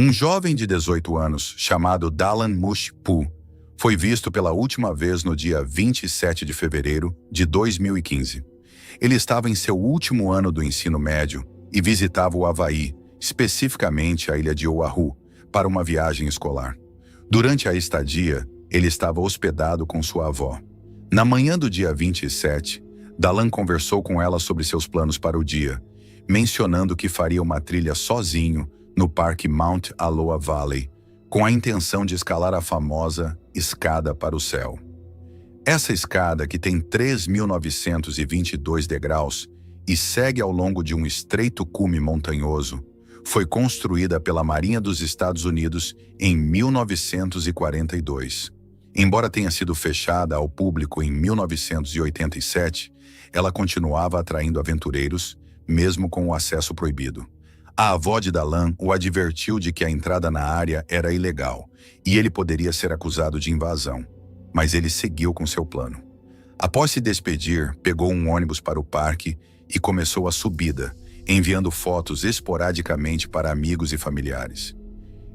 Um jovem de 18 anos, chamado Dalan Mushpu, foi visto pela última vez no dia 27 de fevereiro de 2015. Ele estava em seu último ano do ensino médio e visitava o Havaí, especificamente a ilha de Oahu, para uma viagem escolar. Durante a estadia, ele estava hospedado com sua avó. Na manhã do dia 27, Dalan conversou com ela sobre seus planos para o dia, mencionando que faria uma trilha sozinho no Parque Mount Aloha Valley, com a intenção de escalar a famosa Escada para o Céu. Essa escada, que tem 3.922 degraus e segue ao longo de um estreito cume montanhoso, foi construída pela Marinha dos Estados Unidos em 1942. Embora tenha sido fechada ao público em 1987, ela continuava atraindo aventureiros, mesmo com o acesso proibido. A avó de Dalan o advertiu de que a entrada na área era ilegal e ele poderia ser acusado de invasão, mas ele seguiu com seu plano. Após se despedir, pegou um ônibus para o parque e começou a subida, enviando fotos esporadicamente para amigos e familiares.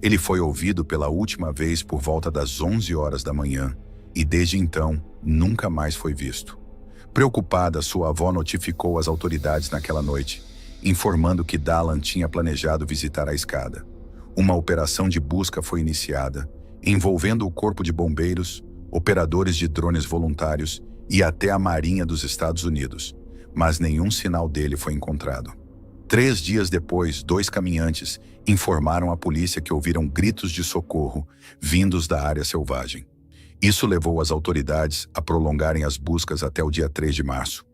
Ele foi ouvido pela última vez por volta das 11 horas da manhã e desde então nunca mais foi visto. Preocupada, sua avó notificou as autoridades naquela noite, informando que Dalan tinha planejado visitar a escada. Uma operação de busca foi iniciada, envolvendo o corpo de bombeiros, operadores de drones voluntários e até a Marinha dos Estados Unidos, mas nenhum sinal dele foi encontrado. 3 dias depois, 2 caminhantes informaram à polícia que ouviram gritos de socorro vindos da área selvagem. Isso levou as autoridades a prolongarem as buscas até o dia 3 de março.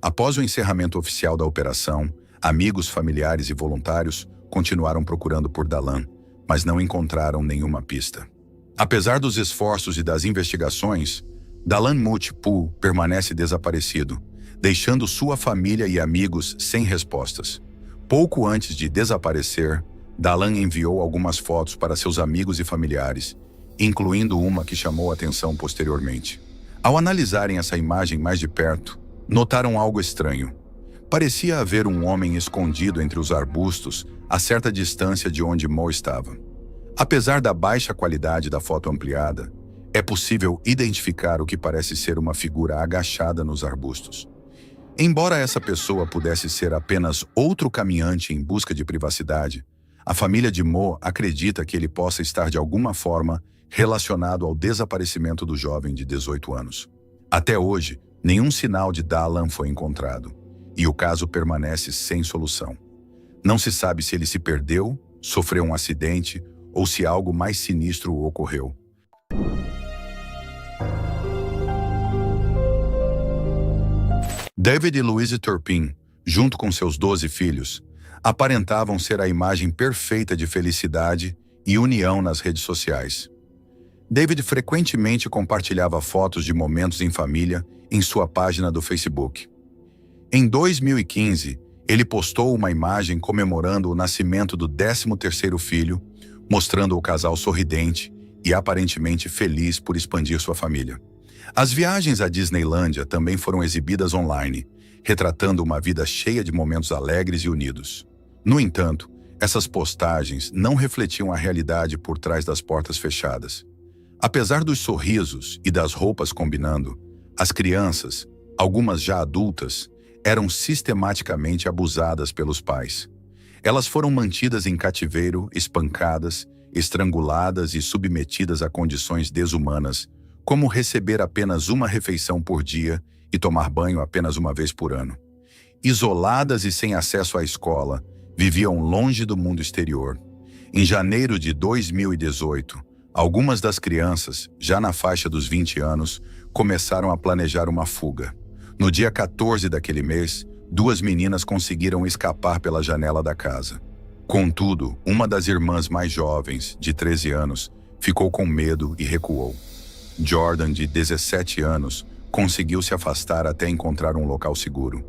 Após o encerramento oficial da operação, amigos, familiares e voluntários continuaram procurando por Dalan, mas não encontraram nenhuma pista. Apesar dos esforços e das investigações, Dalan Mushpu permanece desaparecido, deixando sua família e amigos sem respostas. Pouco antes de desaparecer, Dalan enviou algumas fotos para seus amigos e familiares, incluindo uma que chamou a atenção posteriormente. Ao analisarem essa imagem mais de perto, notaram algo estranho. Parecia haver um homem escondido entre os arbustos a certa distância de onde Mo estava. Apesar da baixa qualidade da foto ampliada, é possível identificar o que parece ser uma figura agachada nos arbustos. Embora essa pessoa pudesse ser apenas outro caminhante em busca de privacidade, a família de Mo acredita que ele possa estar de alguma forma relacionado ao desaparecimento do jovem de 18 anos. Até hoje, nenhum sinal de Dalan foi encontrado, e o caso permanece sem solução. Não se sabe se ele se perdeu, sofreu um acidente ou se algo mais sinistro ocorreu. David e Louise Turpin, junto com seus 12 filhos, aparentavam ser a imagem perfeita de felicidade e união nas redes sociais. David frequentemente compartilhava fotos de momentos em família em sua página do Facebook. Em 2015, ele postou uma imagem comemorando o nascimento do 13º filho, mostrando o casal sorridente e aparentemente feliz por expandir sua família. As viagens à Disneylândia também foram exibidas online, retratando uma vida cheia de momentos alegres e unidos. No entanto, essas postagens não refletiam a realidade por trás das portas fechadas. Apesar dos sorrisos e das roupas combinando, as crianças, algumas já adultas, eram sistematicamente abusadas pelos pais. Elas foram mantidas em cativeiro, espancadas, estranguladas e submetidas a condições desumanas, como receber apenas uma refeição por dia e tomar banho apenas uma vez por ano. Isoladas e sem acesso à escola, viviam longe do mundo exterior. Em janeiro de 2018, algumas das crianças, já na faixa dos 20 anos, começaram a planejar uma fuga. No dia 14 daquele mês, 2 meninas conseguiram escapar pela janela da casa. Contudo, uma das irmãs mais jovens, de 13 anos, ficou com medo e recuou. Jordan, de 17 anos, conseguiu se afastar até encontrar um local seguro.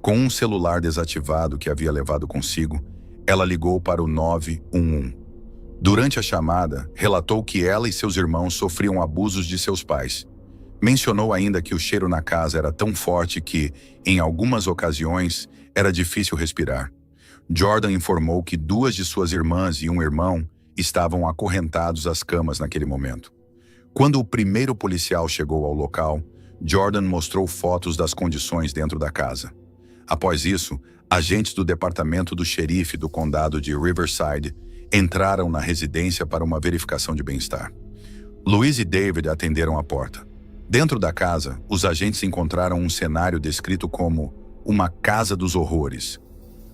Com um celular desativado que havia levado consigo, ela ligou para o 911. Durante a chamada, relatou que ela e seus irmãos sofriam abusos de seus pais. Mencionou ainda que o cheiro na casa era tão forte que, em algumas ocasiões, era difícil respirar. Jordan informou que 2 de suas irmãs e um irmão estavam acorrentados às camas naquele momento. Quando o primeiro policial chegou ao local, Jordan mostrou fotos das condições dentro da casa. Após isso, agentes do departamento do xerife do condado de Riverside entraram na residência para uma verificação de bem-estar. Louise e David atenderam a porta. Dentro da casa, os agentes encontraram um cenário descrito como uma casa dos horrores.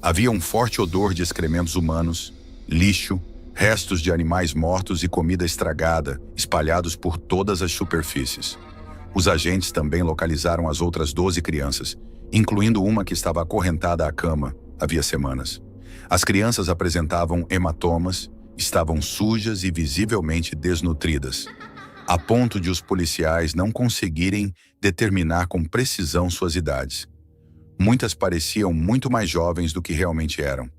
Havia um forte odor de excrementos humanos, lixo, restos de animais mortos e comida estragada espalhados por todas as superfícies. Os agentes também localizaram as outras 12 crianças, incluindo uma que estava acorrentada à cama havia semanas. As crianças apresentavam hematomas, estavam sujas e visivelmente desnutridas, a ponto de os policiais não conseguirem determinar com precisão suas idades. Muitas pareciam muito mais jovens do que realmente eram.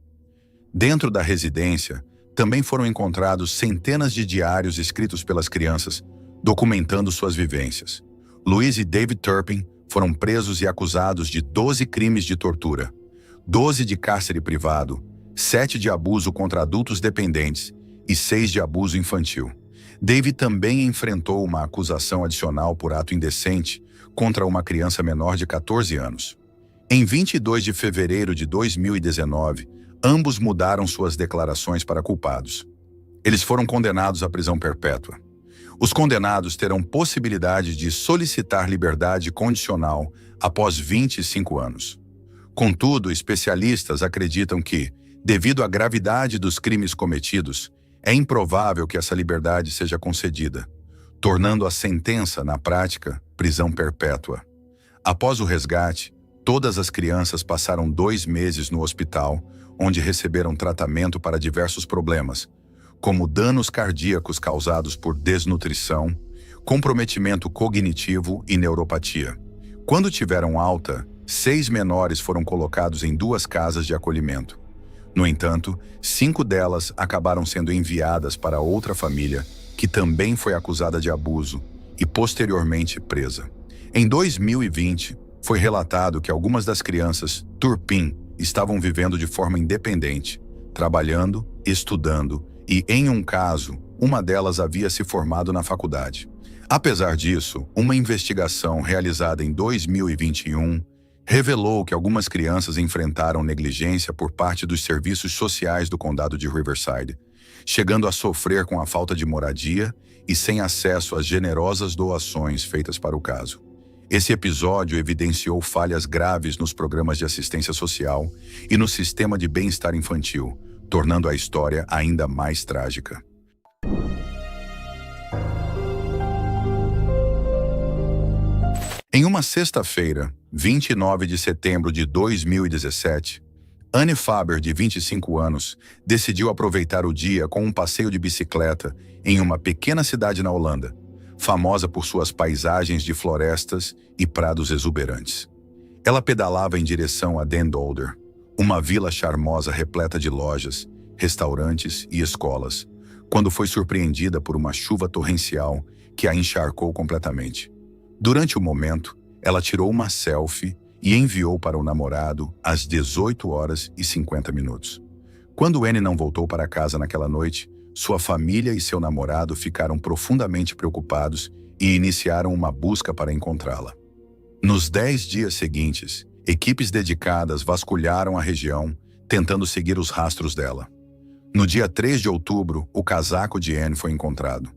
Dentro da residência, também foram encontrados centenas de diários escritos pelas crianças, documentando suas vivências. Louise e David Turpin foram presos e acusados de 12 crimes de tortura, 12 de cárcere privado, 7 de abuso contra adultos dependentes e 6 de abuso infantil. David também enfrentou uma acusação adicional por ato indecente contra uma criança menor de 14 anos. Em 22 de fevereiro de 2019, ambos mudaram suas declarações para culpados. Eles foram condenados à prisão perpétua. Os condenados terão possibilidade de solicitar liberdade condicional após 25 anos. Contudo, especialistas acreditam que, devido à gravidade dos crimes cometidos, é improvável que essa liberdade seja concedida, tornando a sentença, na prática, prisão perpétua. Após o resgate, todas as crianças passaram 2 meses no hospital, onde receberam tratamento para diversos problemas, como danos cardíacos causados por desnutrição, comprometimento cognitivo e neuropatia. Quando tiveram alta, 6 menores foram colocados em 2 casas de acolhimento. No entanto, 5 delas acabaram sendo enviadas para outra família, que também foi acusada de abuso e posteriormente presa. Em 2020, foi relatado que algumas das crianças Turpin estavam vivendo de forma independente, trabalhando, estudando e, em um caso, uma delas havia se formado na faculdade. Apesar disso, uma investigação realizada em 2021 revelou que algumas crianças enfrentaram negligência por parte dos serviços sociais do condado de Riverside, chegando a sofrer com a falta de moradia e sem acesso às generosas doações feitas para o caso. Esse episódio evidenciou falhas graves nos programas de assistência social e no sistema de bem-estar infantil, tornando a história ainda mais trágica. Em uma sexta-feira, 29 de setembro de 2017, Anne Faber, de 25 anos, decidiu aproveitar o dia com um passeio de bicicleta em uma pequena cidade na Holanda, famosa por suas paisagens de florestas e prados exuberantes. Ela pedalava em direção a Den Dolder, uma vila charmosa repleta de lojas, restaurantes e escolas, quando foi surpreendida por uma chuva torrencial que a encharcou completamente. Durante o momento, ela tirou uma selfie e enviou para o namorado às 18h50. Quando Anne não voltou para casa naquela noite, sua família e seu namorado ficaram profundamente preocupados e iniciaram uma busca para encontrá-la. Nos 10 dias seguintes, equipes dedicadas vasculharam a região, tentando seguir os rastros dela. No dia 3 de outubro, o casaco de Anne foi encontrado.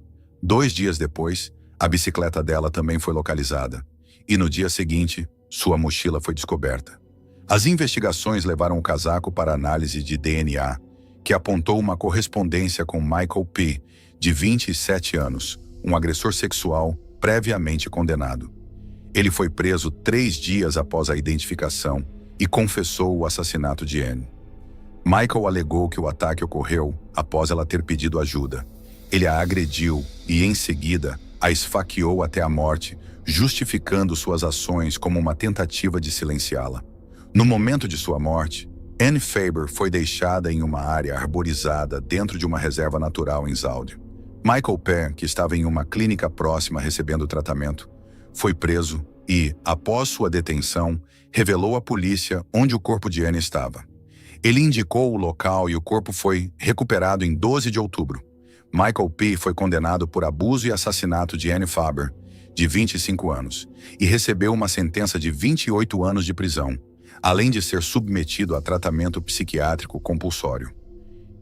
2 dias depois, a bicicleta dela também foi localizada. E no dia seguinte, sua mochila foi descoberta. As investigações levaram o casaco para análise de DNA, que apontou uma correspondência com Michael P., de 27 anos, um agressor sexual previamente condenado. Ele foi preso 3 dias após a identificação e confessou o assassinato de Anne. Michael alegou que o ataque ocorreu após ela ter pedido ajuda. Ele a agrediu e, em seguida, a esfaqueou até a morte, justificando suas ações como uma tentativa de silenciá-la. No momento de sua morte, Anne Faber foi deixada em uma área arborizada dentro de uma reserva natural em Zaldi. Michael P., que estava em uma clínica próxima recebendo tratamento, foi preso e, após sua detenção, revelou à polícia onde o corpo de Anne estava. Ele indicou o local e o corpo foi recuperado em 12 de outubro. Michael P. foi condenado por abuso e assassinato de Annie Faber, de 25 anos, e recebeu uma sentença de 28 anos de prisão, além de ser submetido a tratamento psiquiátrico compulsório.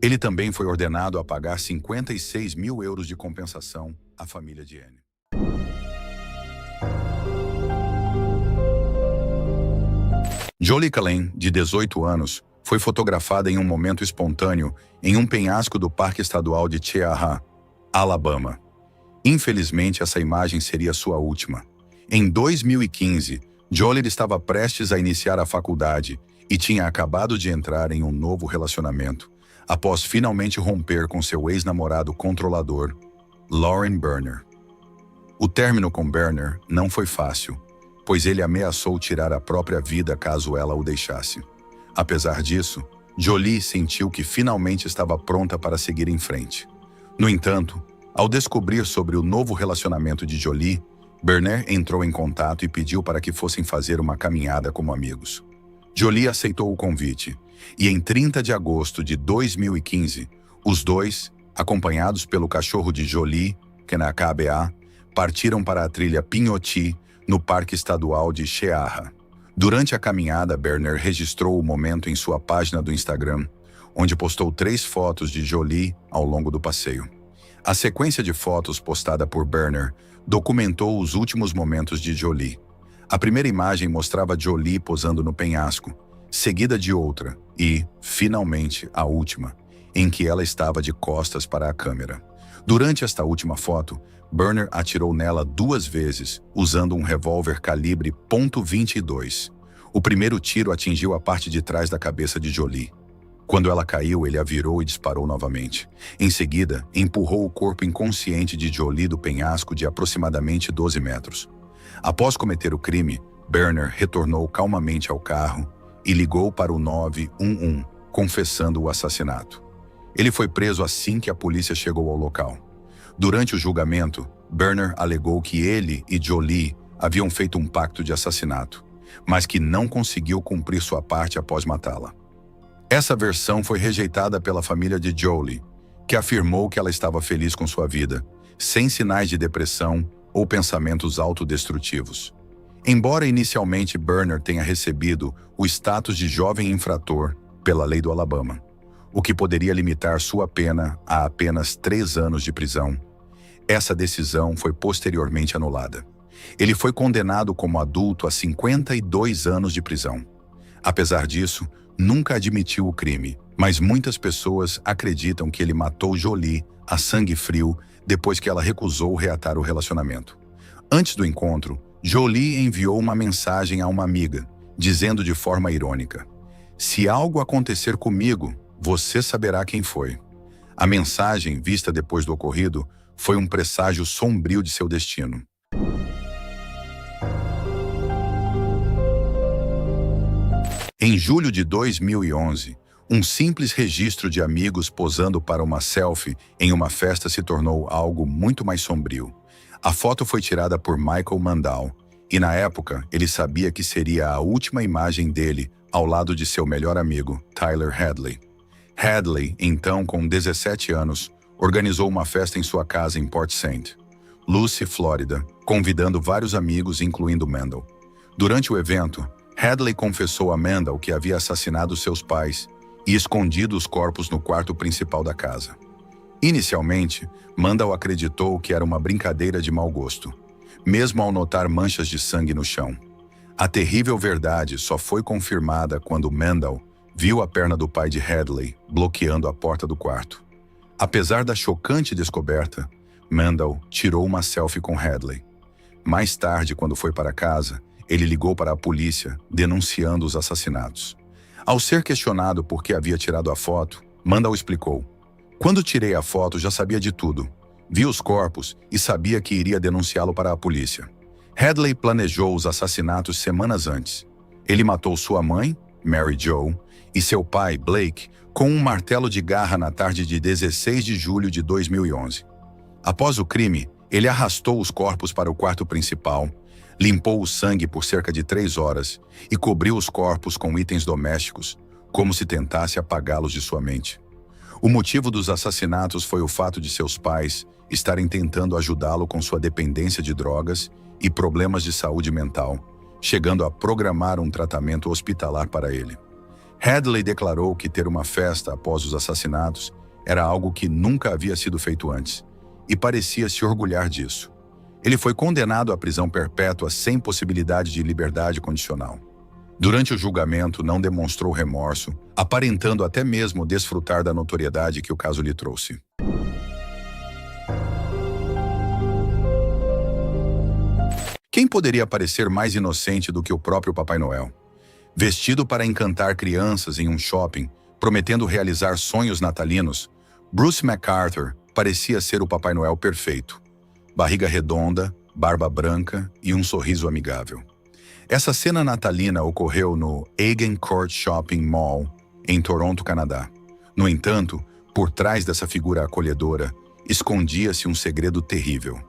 Ele também foi ordenado a pagar 56 mil euros de compensação à família de Annie. Jolie Cullen, de 18 anos, foi fotografada em um momento espontâneo em um penhasco do Parque Estadual de Cheaha, Alabama. Infelizmente, essa imagem seria sua última. Em 2015, Jolie estava prestes a iniciar a faculdade e tinha acabado de entrar em um novo relacionamento, após finalmente romper com seu ex-namorado controlador, Lauren Berner. O término com Berner não foi fácil, pois ele ameaçou tirar a própria vida caso ela o deixasse. Apesar disso, Jolie sentiu que finalmente estava pronta para seguir em frente. No entanto, ao descobrir sobre o novo relacionamento de Jolie, Berner entrou em contato e pediu para que fossem fazer uma caminhada como amigos. Jolie aceitou o convite, e em 30 de agosto de 2015, os dois, acompanhados pelo cachorro de Jolie, Kenakabea, partiram para a trilha Pinhoti, no Parque Estadual de Cheaha. Durante a caminhada, Berner registrou o momento em sua página do Instagram, onde postou 3 fotos de Jolie ao longo do passeio. A sequência de fotos postada por Berner documentou os últimos momentos de Jolie. A primeira imagem mostrava Jolie posando no penhasco, seguida de outra e, finalmente, a última, em que ela estava de costas para a câmera. Durante esta última foto, Berner atirou nela 2 vezes, usando um revólver calibre .22. O primeiro tiro atingiu a parte de trás da cabeça de Jolie. Quando ela caiu, ele a virou e disparou novamente. Em seguida, empurrou o corpo inconsciente de Jolie do penhasco de aproximadamente 12 metros. Após cometer o crime, Berner retornou calmamente ao carro e ligou para o 911, confessando o assassinato. Ele foi preso assim que a polícia chegou ao local. Durante o julgamento, Berner alegou que ele e Jolie haviam feito um pacto de assassinato, mas que não conseguiu cumprir sua parte após matá-la. Essa versão foi rejeitada pela família de Jolie, que afirmou que ela estava feliz com sua vida, sem sinais de depressão ou pensamentos autodestrutivos. Embora inicialmente Berner tenha recebido o status de jovem infrator pela lei do Alabama, o que poderia limitar sua pena a apenas 3 anos de prisão, essa decisão foi posteriormente anulada. Ele foi condenado como adulto a 52 anos de prisão. Apesar disso, nunca admitiu o crime, mas muitas pessoas acreditam que ele matou Jolie a sangue frio depois que ela recusou reatar o relacionamento. Antes do encontro, Jolie enviou uma mensagem a uma amiga, dizendo de forma irônica: "Se algo acontecer comigo, você saberá quem foi." A mensagem, vista depois do ocorrido, foi um presságio sombrio de seu destino. Em julho de 2011, um simples registro de amigos posando para uma selfie em uma festa se tornou algo muito mais sombrio. A foto foi tirada por Michael Mandal, e na época ele sabia que seria a última imagem dele ao lado de seu melhor amigo, Tyler Hadley. Hadley, então com 17 anos, organizou uma festa em sua casa em Port St. Lucie, Flórida, convidando vários amigos, incluindo Mandel. Durante o evento, Hadley confessou a Mandel que havia assassinado seus pais e escondido os corpos no quarto principal da casa. Inicialmente, Mandel acreditou que era uma brincadeira de mau gosto, mesmo ao notar manchas de sangue no chão. A terrível verdade só foi confirmada quando Mandel viu a perna do pai de Hadley bloqueando a porta do quarto. Apesar da chocante descoberta, Mandel tirou uma selfie com Hadley. Mais tarde, quando foi para casa, ele ligou para a polícia, denunciando os assassinatos. Ao ser questionado por que havia tirado a foto, Mandel explicou: "Quando tirei a foto, já sabia de tudo. Vi os corpos e sabia que iria denunciá-lo para a polícia." Hadley planejou os assassinatos semanas antes. Ele matou sua mãe, Mary Jo, e seu pai, Blake, com um martelo de garra na tarde de 16 de julho de 2011. Após o crime, ele arrastou os corpos para o quarto principal, limpou o sangue por cerca de 3 horas e cobriu os corpos com itens domésticos, como se tentasse apagá-los de sua mente. O motivo dos assassinatos foi o fato de seus pais estarem tentando ajudá-lo com sua dependência de drogas e problemas de saúde mental, chegando a programar um tratamento hospitalar para ele. Hadley declarou que ter uma festa após os assassinatos era algo que nunca havia sido feito antes, e parecia se orgulhar disso. Ele foi condenado à prisão perpétua sem possibilidade de liberdade condicional. Durante o julgamento, não demonstrou remorso, aparentando até mesmo desfrutar da notoriedade que o caso lhe trouxe. Quem poderia parecer mais inocente do que o próprio Papai Noel? Vestido para encantar crianças em um shopping, prometendo realizar sonhos natalinos, Bruce McArthur parecia ser o Papai Noel perfeito. Barriga redonda, barba branca e um sorriso amigável. Essa cena natalina ocorreu no Agincourt Shopping Mall, em Toronto, Canadá. No entanto, por trás dessa figura acolhedora, escondia-se um segredo terrível.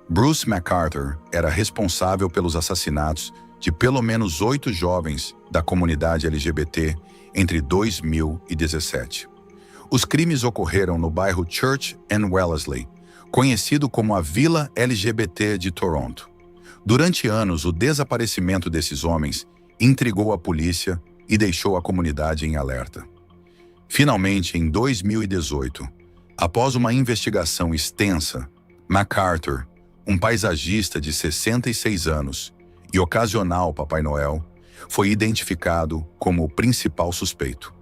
Bruce McArthur era responsável pelos assassinatos de pelo menos 8 jovens da comunidade LGBT entre 2017. Os crimes ocorreram no bairro Church and Wellesley, conhecido como a Vila LGBT de Toronto. Durante anos, o desaparecimento desses homens intrigou a polícia e deixou a comunidade em alerta. Finalmente, em 2018, após uma investigação extensa, McArthur, um paisagista de 66 anos e ocasional Papai Noel, foi identificado como o principal suspeito.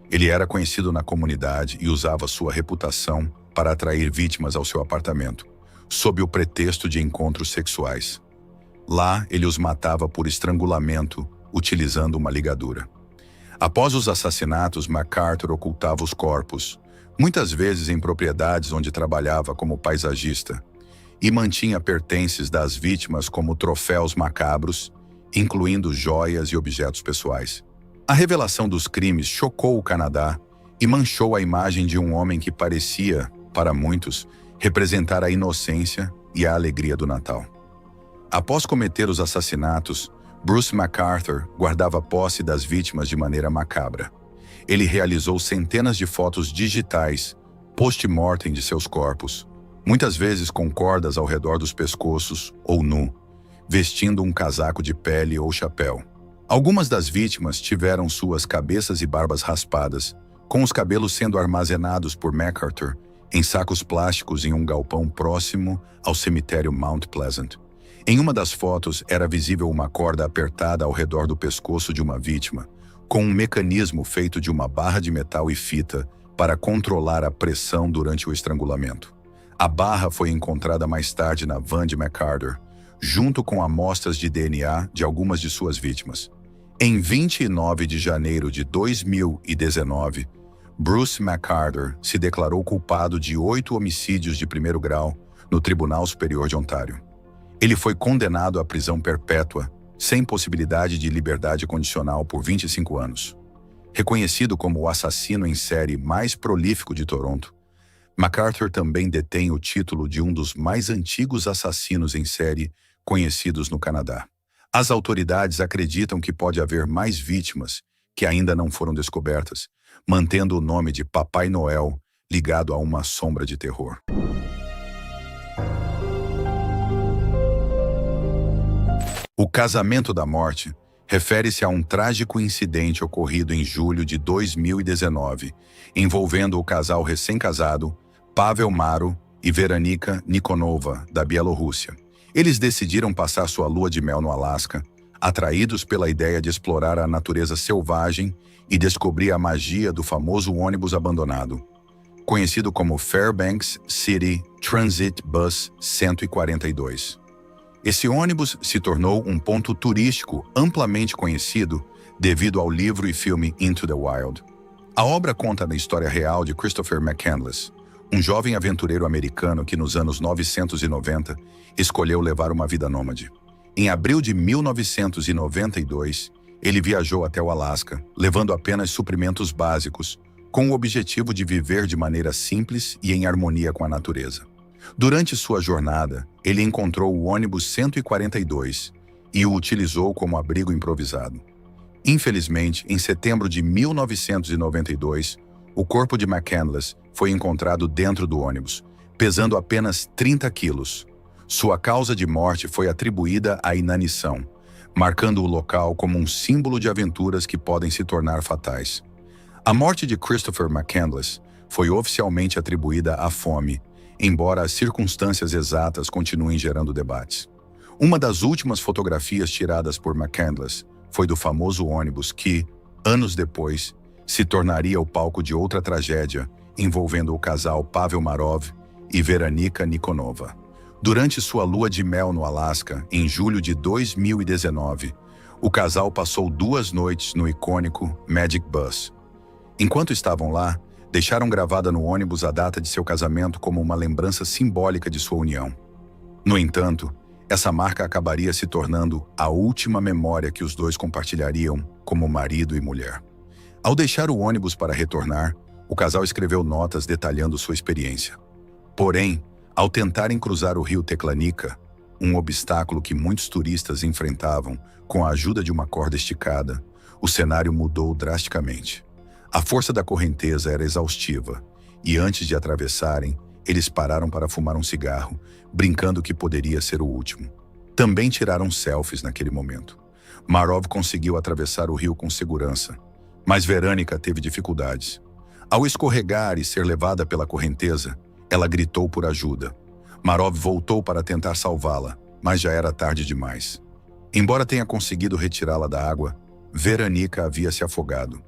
Ele era conhecido na comunidade e usava sua reputação para atrair vítimas ao seu apartamento, sob o pretexto de encontros sexuais. Lá, ele os matava por estrangulamento, utilizando uma ligadura. Após os assassinatos, McArthur ocultava os corpos, muitas vezes em propriedades onde trabalhava como paisagista, e mantinha pertences das vítimas como troféus macabros, incluindo joias e objetos pessoais. A revelação dos crimes chocou o Canadá e manchou a imagem de um homem que parecia, para muitos, representar a inocência e a alegria do Natal. Após cometer os assassinatos, Bruce McArthur guardava posse das vítimas de maneira macabra. Ele realizou centenas de fotos digitais, post-mortem de seus corpos, muitas vezes com cordas ao redor dos pescoços ou nu, vestindo um casaco de pele ou chapéu. Algumas das vítimas tiveram suas cabeças e barbas raspadas, com os cabelos sendo armazenados por McArthur em sacos plásticos em um galpão próximo ao cemitério Mount Pleasant. Em uma das fotos era visível uma corda apertada ao redor do pescoço de uma vítima, com um mecanismo feito de uma barra de metal e fita para controlar a pressão durante o estrangulamento. A barra foi encontrada mais tarde na van de McArthur, junto com amostras de DNA de algumas de suas vítimas. Em 29 de janeiro de 2019, Bruce McArthur se declarou culpado de 8 homicídios de primeiro grau no Tribunal Superior de Ontário. Ele foi condenado à prisão perpétua, sem possibilidade de liberdade condicional por 25 anos. Reconhecido como o assassino em série mais prolífico de Toronto, McArthur também detém o título de um dos mais antigos assassinos em série conhecidos no Canadá. As autoridades acreditam que pode haver mais vítimas que ainda não foram descobertas, mantendo o nome de Papai Noel ligado a uma sombra de terror. O Casamento da Morte refere-se a um trágico incidente ocorrido em julho de 2019, envolvendo o casal recém-casado Pavel Maro e Veranika Nikonova, da Bielorrússia. Eles decidiram passar sua lua de mel no Alasca, atraídos pela ideia de explorar a natureza selvagem e descobrir a magia do famoso ônibus abandonado, conhecido como Fairbanks City Transit Bus 142. Esse ônibus se tornou um ponto turístico amplamente conhecido devido ao livro e filme Into the Wild. A obra conta a história real de Christopher McCandless, um jovem aventureiro americano que nos anos 990 escolheu levar uma vida nômade. Em abril de 1992, ele viajou até o Alasca, levando apenas suprimentos básicos, com o objetivo de viver de maneira simples e em harmonia com a natureza. Durante sua jornada, ele encontrou o ônibus 142 e o utilizou como abrigo improvisado. Infelizmente, em setembro de 1992, O corpo de McCandless foi encontrado dentro do ônibus, pesando apenas 30 quilos. Sua causa de morte foi atribuída à inanição, marcando o local como um símbolo de aventuras que podem se tornar fatais. A morte de Christopher McCandless foi oficialmente atribuída à fome, embora as circunstâncias exatas continuem gerando debates. Uma das últimas fotografias tiradas por McCandless foi do famoso ônibus que, anos depois, se tornaria o palco de outra tragédia envolvendo o casal Pavel Marov e Veranika Nikonova. Durante sua lua de mel no Alasca, em julho de 2019, o casal passou 2 noites no icônico Magic Bus. Enquanto estavam lá, deixaram gravada no ônibus a data de seu casamento como uma lembrança simbólica de sua união. No entanto, essa marca acabaria se tornando a última memória que os dois compartilhariam como marido e mulher. Ao deixar o ônibus para retornar, o casal escreveu notas detalhando sua experiência. Porém, ao tentarem cruzar o rio Teklanica, um obstáculo que muitos turistas enfrentavam com a ajuda de uma corda esticada, o cenário mudou drasticamente. A força da correnteza era exaustiva, e antes de atravessarem, eles pararam para fumar um cigarro, brincando que poderia ser o último. Também tiraram selfies naquele momento. Marov conseguiu atravessar o rio com segurança, mas Veranika teve dificuldades. Ao escorregar e ser levada pela correnteza, ela gritou por ajuda. Marov voltou para tentar salvá-la, mas já era tarde demais. Embora tenha conseguido retirá-la da água, Veranika havia se afogado.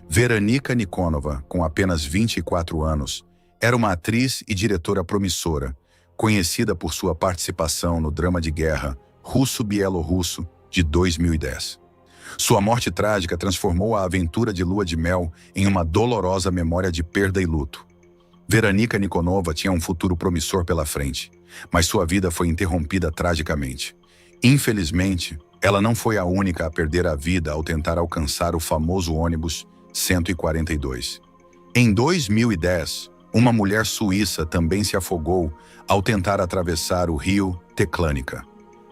Veranika Nikonova, com apenas 24 anos, era uma atriz e diretora promissora, conhecida por sua participação no drama de guerra russo-bielorrusso de 2010. Sua morte trágica transformou a aventura de lua de mel em uma dolorosa memória de perda e luto. Veranika Nikonova tinha um futuro promissor pela frente, mas sua vida foi interrompida tragicamente. Infelizmente, ela não foi a única a perder a vida ao tentar alcançar o famoso ônibus 142. Em 2010, uma mulher suíça também se afogou ao tentar atravessar o rio Teklanica.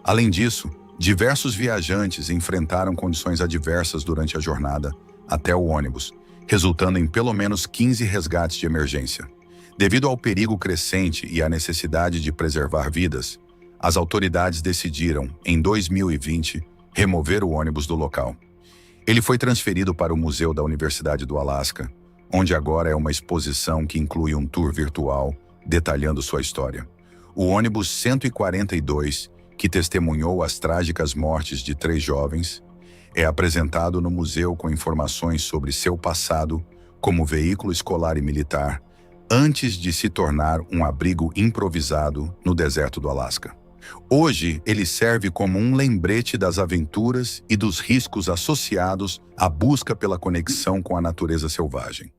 Além disso, diversos viajantes enfrentaram condições adversas durante a jornada até o ônibus, resultando em pelo menos 15 resgates de emergência. Devido ao perigo crescente e à necessidade de preservar vidas, as autoridades decidiram, em 2020, remover o ônibus do local. Ele foi transferido para o Museu da Universidade do Alasca, onde agora é uma exposição que inclui um tour virtual detalhando sua história. O ônibus 142, que testemunhou as trágicas mortes de 3 jovens, é apresentado no museu com informações sobre seu passado como veículo escolar e militar, antes de se tornar um abrigo improvisado no deserto do Alasca. Hoje, ele serve como um lembrete das aventuras e dos riscos associados à busca pela conexão com a natureza selvagem.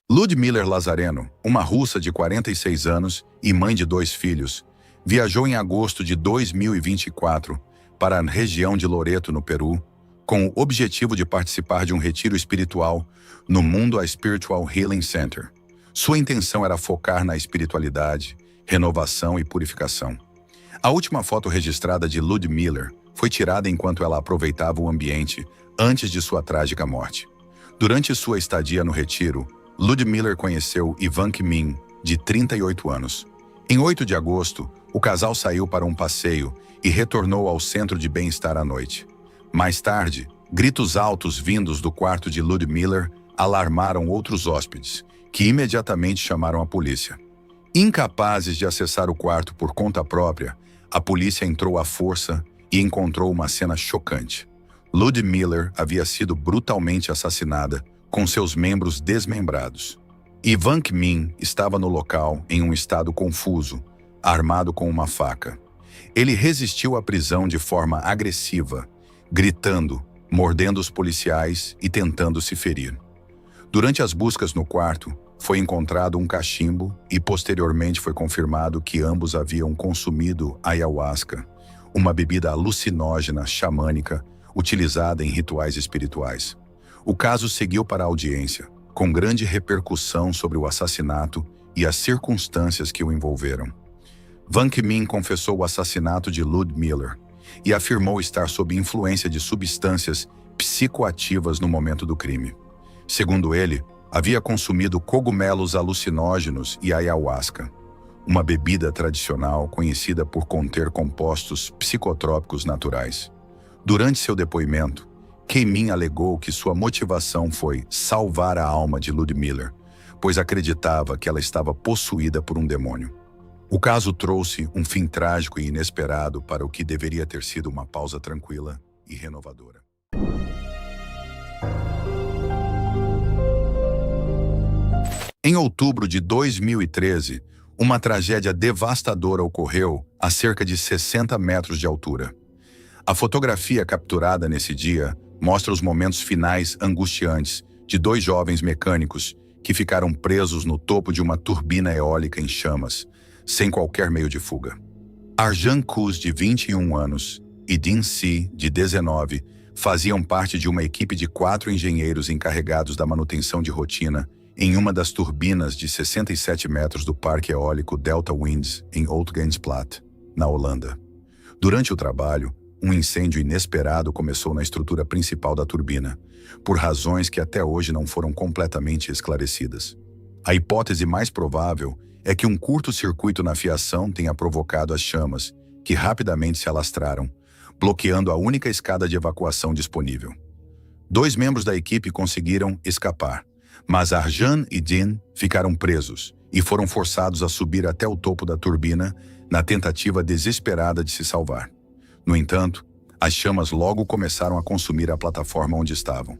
Ludmila Lazareno, uma russa de 46 anos e mãe de 2 filhos, viajou em agosto de 2024 para a região de Loreto, no Peru, com o objetivo de participar de um retiro espiritual no Mundo Spiritual Healing Center. Sua intenção era focar na espiritualidade, renovação e purificação. A última foto registrada de Ludmila foi tirada enquanto ela aproveitava o ambiente antes de sua trágica morte. Durante sua estadia no retiro, Ludmila conheceu Ivan Kmin, de 38 anos. Em 8 de agosto, o casal saiu para um passeio e retornou ao centro de bem-estar à noite. Mais tarde, gritos altos vindos do quarto de Ludmila alarmaram outros hóspedes, que imediatamente chamaram a polícia. Incapazes de acessar o quarto por conta própria, a polícia entrou à força e encontrou uma cena chocante. Ludmila havia sido brutalmente assassinada, com seus membros desmembrados. Ivan Kmin estava no local em um estado confuso, armado com uma faca. Ele resistiu à prisão de forma agressiva, gritando, mordendo os policiais e tentando se ferir. Durante as buscas no quarto, foi encontrado um cachimbo e posteriormente foi confirmado que ambos haviam consumido ayahuasca, uma bebida alucinógena xamânica utilizada em rituais espirituais. O caso seguiu para a audiência, com grande repercussão sobre o assassinato e as circunstâncias que o envolveram. Van Kmin confessou o assassinato de Ludmila e afirmou estar sob influência de substâncias psicoativas no momento do crime. Segundo ele, havia consumido cogumelos alucinógenos e ayahuasca, uma bebida tradicional conhecida por conter compostos psicotrópicos naturais. Durante seu depoimento, Keimin alegou que sua motivação foi salvar a alma de Ludmilla, pois acreditava que ela estava possuída por um demônio. O caso trouxe um fim trágico e inesperado para o que deveria ter sido uma pausa tranquila e renovadora. Em outubro de 2013, uma tragédia devastadora ocorreu a cerca de 60 metros de altura. A fotografia capturada nesse dia mostra os momentos finais angustiantes de dois jovens mecânicos que ficaram presos no topo de uma turbina eólica em chamas, sem qualquer meio de fuga. Arjan Kuz, de 21 anos, e Din Si, de 19, faziam parte de uma equipe de 4 engenheiros encarregados da manutenção de rotina em uma das turbinas de 67 metros do parque eólico Delta Winds, em Oud-Gainsplaat, na Holanda. Durante o trabalho, um incêndio inesperado começou na estrutura principal da turbina, por razões que até hoje não foram completamente esclarecidas. A hipótese mais provável é que um curto-circuito na fiação tenha provocado as chamas, que rapidamente se alastraram, bloqueando a única escada de evacuação disponível. 2 membros da equipe conseguiram escapar, mas Arjan e Din ficaram presos e foram forçados a subir até o topo da turbina na tentativa desesperada de se salvar. No entanto, as chamas logo começaram a consumir a plataforma onde estavam.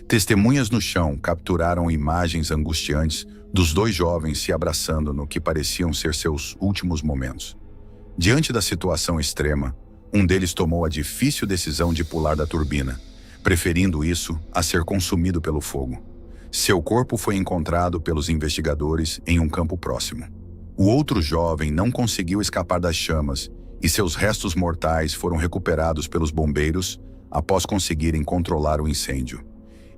Testemunhas no chão capturaram imagens angustiantes dos 2 jovens se abraçando no que pareciam ser seus últimos momentos. Diante da situação extrema, um deles tomou a difícil decisão de pular da turbina, preferindo isso a ser consumido pelo fogo. Seu corpo foi encontrado pelos investigadores em um campo próximo. O outro jovem não conseguiu escapar das chamas e seus restos mortais foram recuperados pelos bombeiros após conseguirem controlar o incêndio.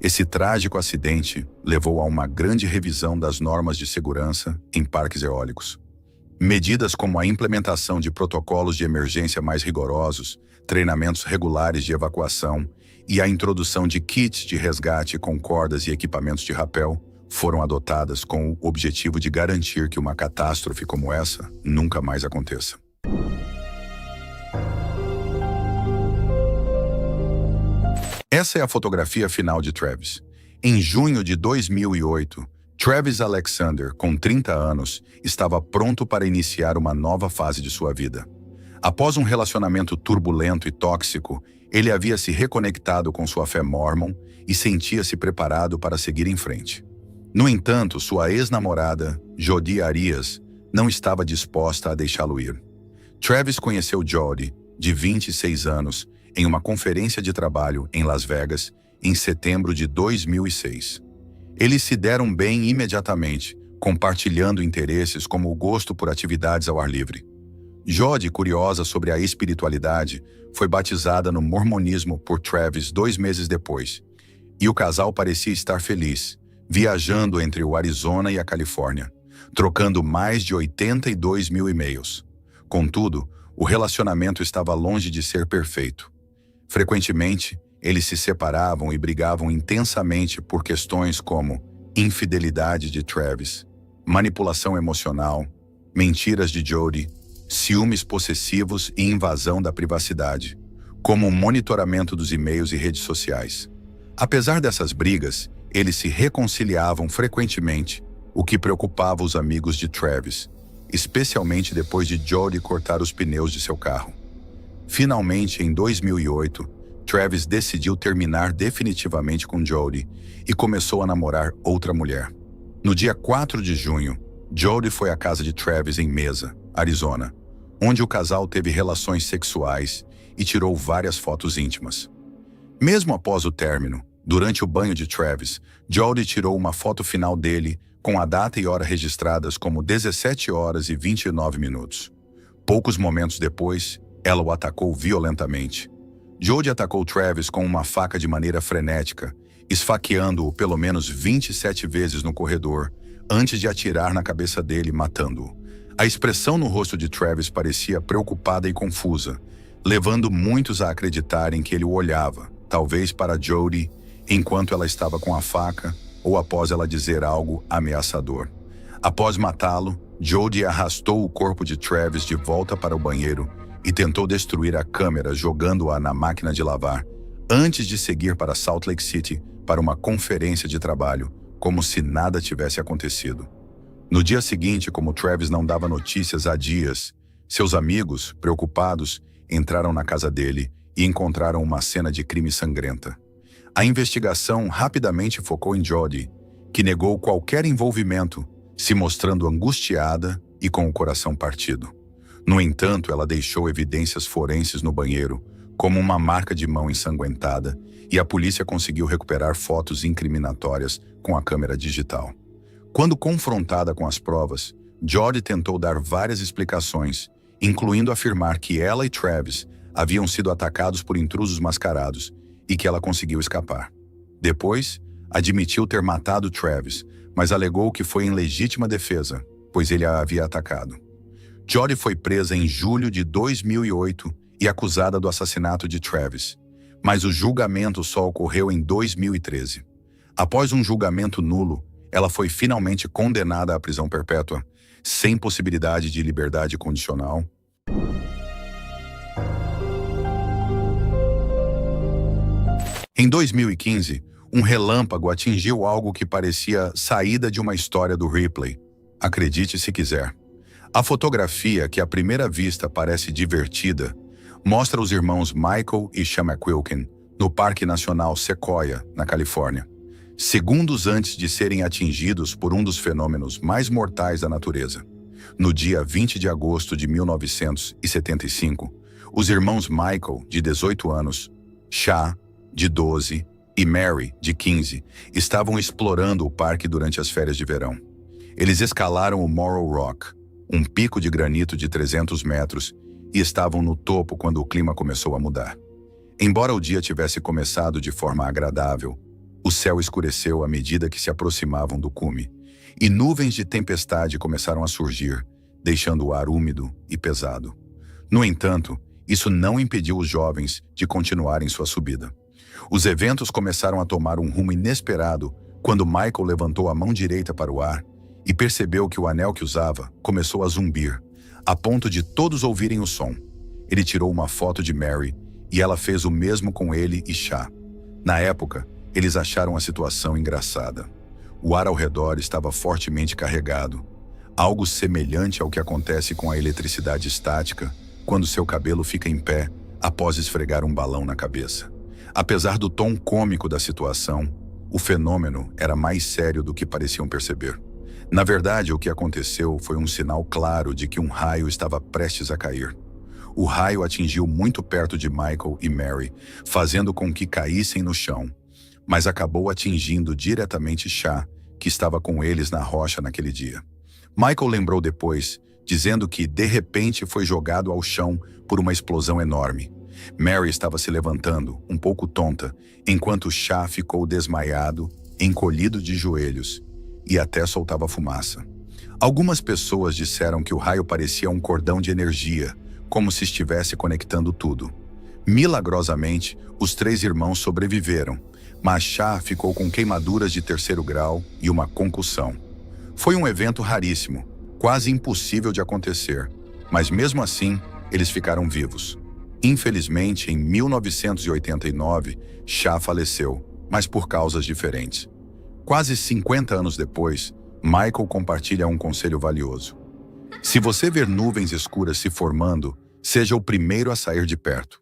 Esse trágico acidente levou a uma grande revisão das normas de segurança em parques eólicos. Medidas como a implementação de protocolos de emergência mais rigorosos, treinamentos regulares de evacuação e a introdução de kits de resgate com cordas e equipamentos de rapel foram adotadas com o objetivo de garantir que uma catástrofe como essa nunca mais aconteça. Essa é a fotografia final de Travis. Em junho de 2008, Travis Alexander, com 30 anos, estava pronto para iniciar uma nova fase de sua vida. Após um relacionamento turbulento e tóxico, ele havia se reconectado com sua fé mórmon e sentia-se preparado para seguir em frente. No entanto, sua ex-namorada, Jodi Arias, não estava disposta a deixá-lo ir. Travis conheceu Jodi, de 26 anos, em uma conferência de trabalho em Las Vegas, em setembro de 2006. Eles se deram bem imediatamente, compartilhando interesses como o gosto por atividades ao ar livre. Jodi, curiosa sobre a espiritualidade, foi batizada no mormonismo por Travis 2 meses depois, e o casal parecia estar feliz, viajando entre o Arizona e a Califórnia, trocando mais de 82 mil e-mails. Contudo, o relacionamento estava longe de ser perfeito. Frequentemente, eles se separavam e brigavam intensamente por questões como infidelidade de Travis, manipulação emocional, mentiras de Jodi, ciúmes possessivos e invasão da privacidade, como o monitoramento dos e-mails e redes sociais. Apesar dessas brigas, eles se reconciliavam frequentemente, o que preocupava os amigos de Travis, especialmente depois de Jodi cortar os pneus de seu carro. Finalmente, em 2008, Travis decidiu terminar definitivamente com Jodi e começou a namorar outra mulher. No dia 4 de junho, Jodi foi à casa de Travis em Mesa, Arizona, onde o casal teve relações sexuais e tirou várias fotos íntimas. Mesmo após o término, durante o banho de Travis, Jodi tirou uma foto final dele com a data e hora registradas como 17 horas e 29 minutos. Poucos momentos depois, ela o atacou violentamente. Jodi atacou Travis com uma faca de maneira frenética, esfaqueando-o pelo menos 27 vezes no corredor, antes de atirar na cabeça dele, matando-o. A expressão no rosto de Travis parecia preocupada e confusa, levando muitos a acreditarem que ele o olhava, talvez para Jody, enquanto ela estava com a faca ou após ela dizer algo ameaçador. Após matá-lo, Jody arrastou o corpo de Travis de volta para o banheiro e tentou destruir a câmera jogando-a na máquina de lavar, antes de seguir para Salt Lake City para uma conferência de trabalho, como se nada tivesse acontecido. No dia seguinte, como Travis não dava notícias há dias, seus amigos, preocupados, entraram na casa dele e encontraram uma cena de crime sangrenta. A investigação rapidamente focou em Jody, que negou qualquer envolvimento, se mostrando angustiada e com o coração partido. No entanto, ela deixou evidências forenses no banheiro, como uma marca de mão ensanguentada, e a polícia conseguiu recuperar fotos incriminatórias com a câmera digital. Quando confrontada com as provas, Jody tentou dar várias explicações, incluindo afirmar que ela e Travis haviam sido atacados por intrusos mascarados e que ela conseguiu escapar. Depois, admitiu ter matado Travis, mas alegou que foi em legítima defesa, pois ele a havia atacado. Jody foi presa em julho de 2008 e acusada do assassinato de Travis, mas o julgamento só ocorreu em 2013. Após um julgamento nulo, ela foi finalmente condenada à prisão perpétua, sem possibilidade de liberdade condicional. Em 2015, um relâmpago atingiu algo que parecia saída de uma história do Ripley. Acredite se quiser. A fotografia, que à primeira vista parece divertida, mostra os irmãos Michael e Sean McQuilkin no Parque Nacional Sequoia, na Califórnia, segundos antes de serem atingidos por um dos fenômenos mais mortais da natureza. No dia 20 de agosto de 1975, os irmãos Michael, de 18 anos, Sean, de 12, e Mary, de 15, estavam explorando o parque durante as férias de verão. Eles escalaram o Morro Rock, um pico de granito de 300 metros, e estavam no topo quando o clima começou a mudar. Embora o dia tivesse começado de forma agradável, o céu escureceu à medida que se aproximavam do cume, e nuvens de tempestade começaram a surgir, deixando o ar úmido e pesado. No entanto, isso não impediu os jovens de continuarem sua subida. Os eventos começaram a tomar um rumo inesperado quando Michael levantou a mão direita para o ar e percebeu que o anel que usava começou a zumbir, a ponto de todos ouvirem o som. Ele tirou uma foto de Mary e ela fez o mesmo com ele e Sean. Na época, eles acharam a situação engraçada. O ar ao redor estava fortemente carregado, algo semelhante ao que acontece com a eletricidade estática quando seu cabelo fica em pé após esfregar um balão na cabeça. Apesar do tom cômico da situação, o fenômeno era mais sério do que pareciam perceber. Na verdade, o que aconteceu foi um sinal claro de que um raio estava prestes a cair. O raio atingiu muito perto de Michael e Mary, fazendo com que caíssem no chão, mas acabou atingindo diretamente Sean, que estava com eles na rocha naquele dia. Michael lembrou depois, dizendo que, de repente, foi jogado ao chão por uma explosão enorme. Mary estava se levantando, um pouco tonta, enquanto Sean ficou desmaiado, encolhido de joelhos, e até soltava fumaça. Algumas pessoas disseram que o raio parecia um cordão de energia, como se estivesse conectando tudo. Milagrosamente, os 3 irmãos sobreviveram, mas Sean ficou com queimaduras de 3º grau e uma concussão. Foi um evento raríssimo, quase impossível de acontecer, mas mesmo assim, eles ficaram vivos. Infelizmente, em 1989, Sean faleceu, mas por causas diferentes. Quase 50 anos depois, Michael compartilha um conselho valioso. Se você ver nuvens escuras se formando, seja o primeiro a sair de perto.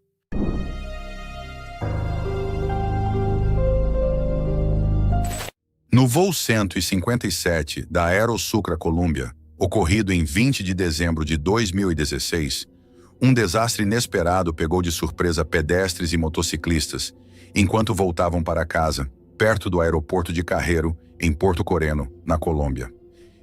No voo 157 da Aerosucra Columbia, ocorrido em 20 de dezembro de 2016, um desastre inesperado pegou de surpresa pedestres e motociclistas enquanto voltavam para casa, perto do aeroporto de Carreiro, em Porto Coreno, na Colômbia.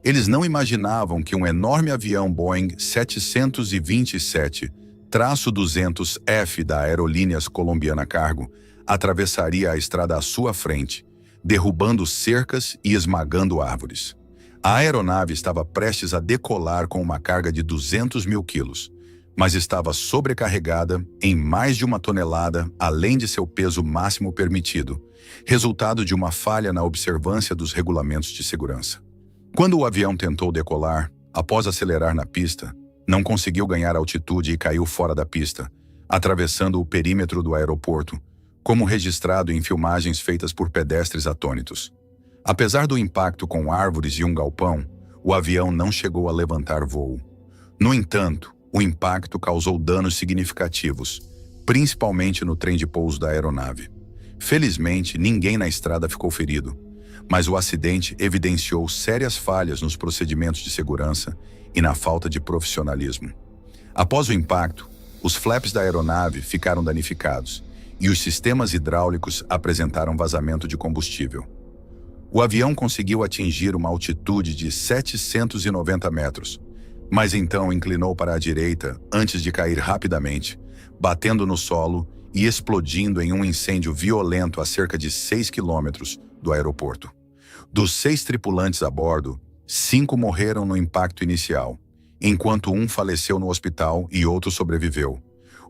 Eles não imaginavam que um enorme avião Boeing 727-200F da Aerolíneas Colombiana Cargo atravessaria a estrada à sua frente, derrubando cercas e esmagando árvores. A aeronave estava prestes a decolar com uma carga de 200 mil quilos, mas estava sobrecarregada em mais de 1 tonelada, além de seu peso máximo permitido, resultado de uma falha na observância dos regulamentos de segurança. Quando o avião tentou decolar, após acelerar na pista, não conseguiu ganhar altitude e caiu fora da pista, atravessando o perímetro do aeroporto, como registrado em filmagens feitas por pedestres atônitos. Apesar do impacto com árvores e um galpão, o avião não chegou a levantar voo. No entanto, o impacto causou danos significativos, principalmente no trem de pouso da aeronave. Felizmente, ninguém na estrada ficou ferido, mas o acidente evidenciou sérias falhas nos procedimentos de segurança e na falta de profissionalismo. Após o impacto, os flaps da aeronave ficaram danificados e os sistemas hidráulicos apresentaram vazamento de combustível. O avião conseguiu atingir uma altitude de 790 metros, mas então inclinou para a direita antes de cair rapidamente, batendo no solo e explodindo em um incêndio violento a cerca de 6 quilômetros do aeroporto. Dos 6 tripulantes a bordo, 5 morreram no impacto inicial, enquanto um faleceu no hospital e outro sobreviveu.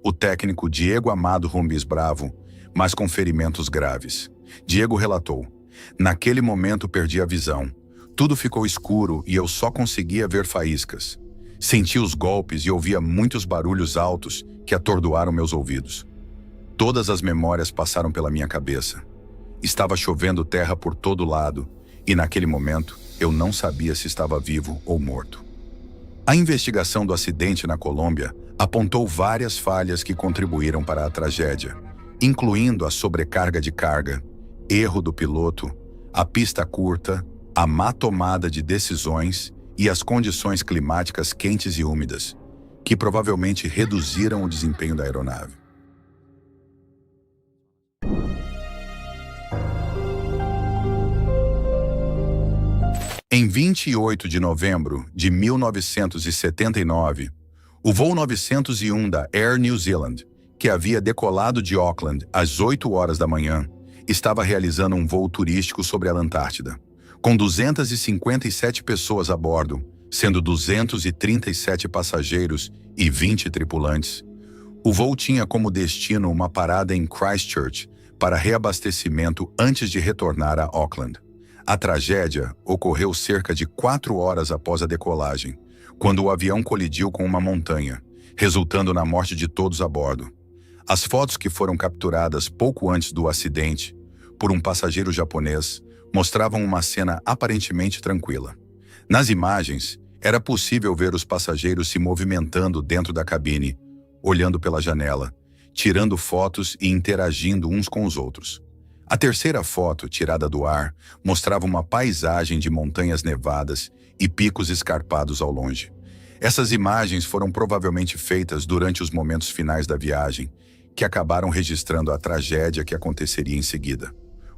O técnico Diego Amado Rumbis Bravo, mas com ferimentos graves. Diego relatou: "Naquele momento perdi a visão. Tudo ficou escuro e eu só conseguia ver faíscas. Senti os golpes e ouvia muitos barulhos altos que atordoaram meus ouvidos. Todas as memórias passaram pela minha cabeça. Estava chovendo terra por todo lado e naquele momento eu não sabia se estava vivo ou morto." A investigação do acidente na Colômbia apontou várias falhas que contribuíram para a tragédia, incluindo a sobrecarga de carga, erro do piloto, a pista curta, a má tomada de decisões e as condições climáticas quentes e úmidas, que provavelmente reduziram o desempenho da aeronave. Em 28 de novembro de 1979, o voo 901 da Air New Zealand, que havia decolado de Auckland às 8 horas da manhã, estava realizando um voo turístico sobre a Antártida, com 257 pessoas a bordo, sendo 237 passageiros e 20 tripulantes. O voo tinha como destino uma parada em Christchurch para reabastecimento antes de retornar a Auckland. A tragédia ocorreu cerca de 4 horas após a decolagem, quando o avião colidiu com uma montanha, resultando na morte de todos a bordo. As fotos que foram capturadas pouco antes do acidente, por um passageiro japonês, mostravam uma cena aparentemente tranquila. Nas imagens, era possível ver os passageiros se movimentando dentro da cabine, olhando pela janela, tirando fotos e interagindo uns com os outros. A terceira foto, tirada do ar, mostrava uma paisagem de montanhas nevadas e picos escarpados ao longe. Essas imagens foram provavelmente feitas durante os momentos finais da viagem, que acabaram registrando a tragédia que aconteceria em seguida.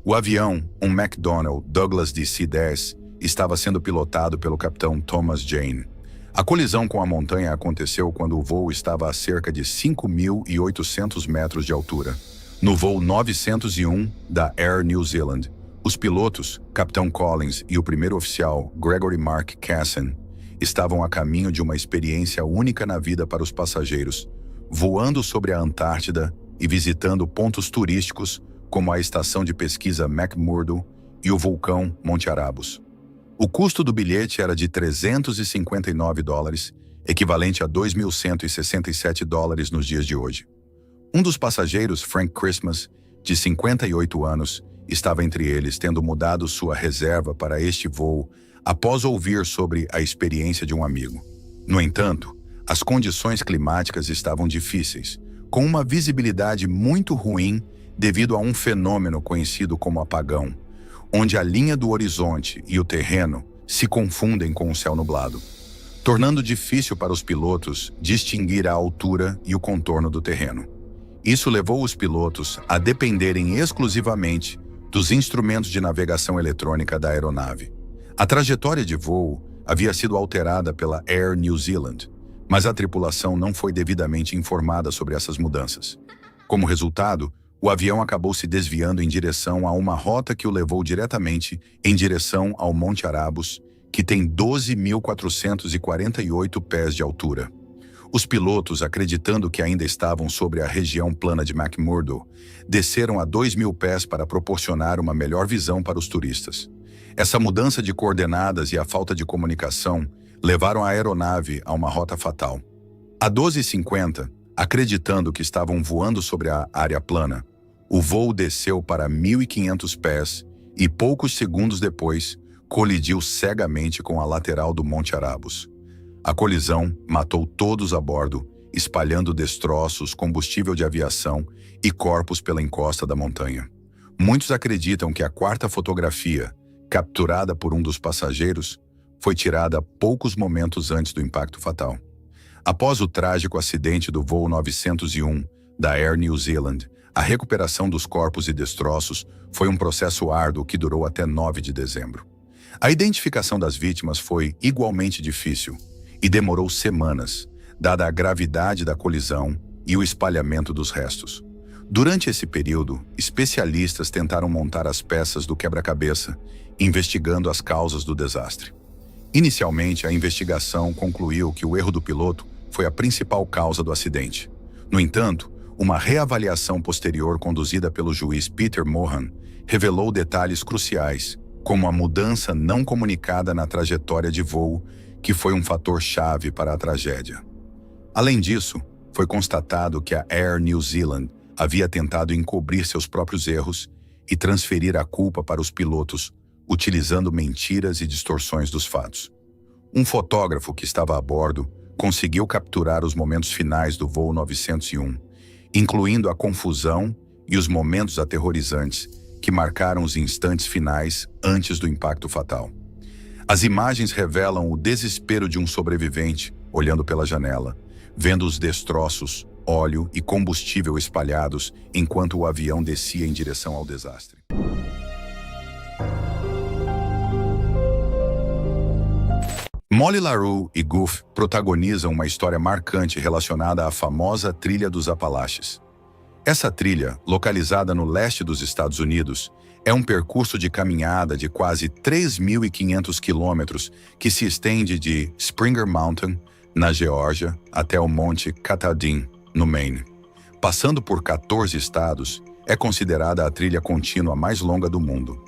O avião, um McDonnell Douglas DC-10, estava sendo pilotado pelo capitão Thomas Jane. A colisão com a montanha aconteceu quando o voo estava a cerca de 5.800 metros de altura. No voo 901 da Air New Zealand, os pilotos, Capitão Collins e o primeiro oficial, Gregory Mark Casson, estavam a caminho de uma experiência única na vida para os passageiros, voando sobre a Antártida e visitando pontos turísticos como a estação de pesquisa McMurdo e o vulcão Monte Arabos. O custo do bilhete era de $359, equivalente a $2.167 nos dias de hoje. Um dos passageiros, Frank Christmas, de 58 anos, estava entre eles, tendo mudado sua reserva para este voo após ouvir sobre a experiência de um amigo. No entanto, as condições climáticas estavam difíceis, com uma visibilidade muito ruim devido a um fenômeno conhecido como apagão, onde a linha do horizonte e o terreno se confundem com o céu nublado, tornando difícil para os pilotos distinguir a altura e o contorno do terreno. Isso levou os pilotos a dependerem exclusivamente dos instrumentos de navegação eletrônica da aeronave. A trajetória de voo havia sido alterada pela Air New Zealand, mas a tripulação não foi devidamente informada sobre essas mudanças. Como resultado, o avião acabou se desviando em direção a uma rota que o levou diretamente em direção ao Monte Arabos, que tem 12.448 pés de altura. Os pilotos, acreditando que ainda estavam sobre a região plana de McMurdo, desceram a 2.000 pés para proporcionar uma melhor visão para os turistas. Essa mudança de coordenadas e a falta de comunicação levaram a aeronave a uma rota fatal. A 12h50, acreditando que estavam voando sobre a área plana, o voo desceu para 1.500 pés e, poucos segundos depois, colidiu cegamente com a lateral do Monte Arabus. A colisão matou todos a bordo, espalhando destroços, combustível de aviação e corpos pela encosta da montanha. Muitos acreditam que a quarta fotografia, capturada por um dos passageiros, foi tirada poucos momentos antes do impacto fatal. Após o trágico acidente do voo 901 da Air New Zealand, a recuperação dos corpos e destroços foi um processo árduo que durou até 9 de dezembro. A identificação das vítimas foi igualmente difícil e demorou semanas, dada a gravidade da colisão e o espalhamento dos restos. Durante esse período, especialistas tentaram montar as peças do quebra-cabeça, investigando as causas do desastre. Inicialmente, a investigação concluiu que o erro do piloto foi a principal causa do acidente. No entanto, uma reavaliação posterior conduzida pelo juiz Peter Mohan revelou detalhes cruciais, como a mudança não comunicada na trajetória de voo, que foi um fator-chave para a tragédia. Além disso, foi constatado que a Air New Zealand havia tentado encobrir seus próprios erros e transferir a culpa para os pilotos, utilizando mentiras e distorções dos fatos. Um fotógrafo que estava a bordo conseguiu capturar os momentos finais do voo 901, incluindo a confusão e os momentos aterrorizantes que marcaram os instantes finais antes do impacto fatal. As imagens revelam o desespero de um sobrevivente olhando pela janela, vendo os destroços, óleo e combustível espalhados enquanto o avião descia em direção ao desastre. Molly LaRue e Goof protagonizam uma história marcante relacionada à famosa Trilha dos Apalaches. Essa trilha, localizada no leste dos Estados Unidos, é um percurso de caminhada de quase 3.500 quilômetros que se estende de Springer Mountain, na Geórgia, até o Monte Katahdin, no Maine. Passando por 14 estados, é considerada a trilha contínua mais longa do mundo.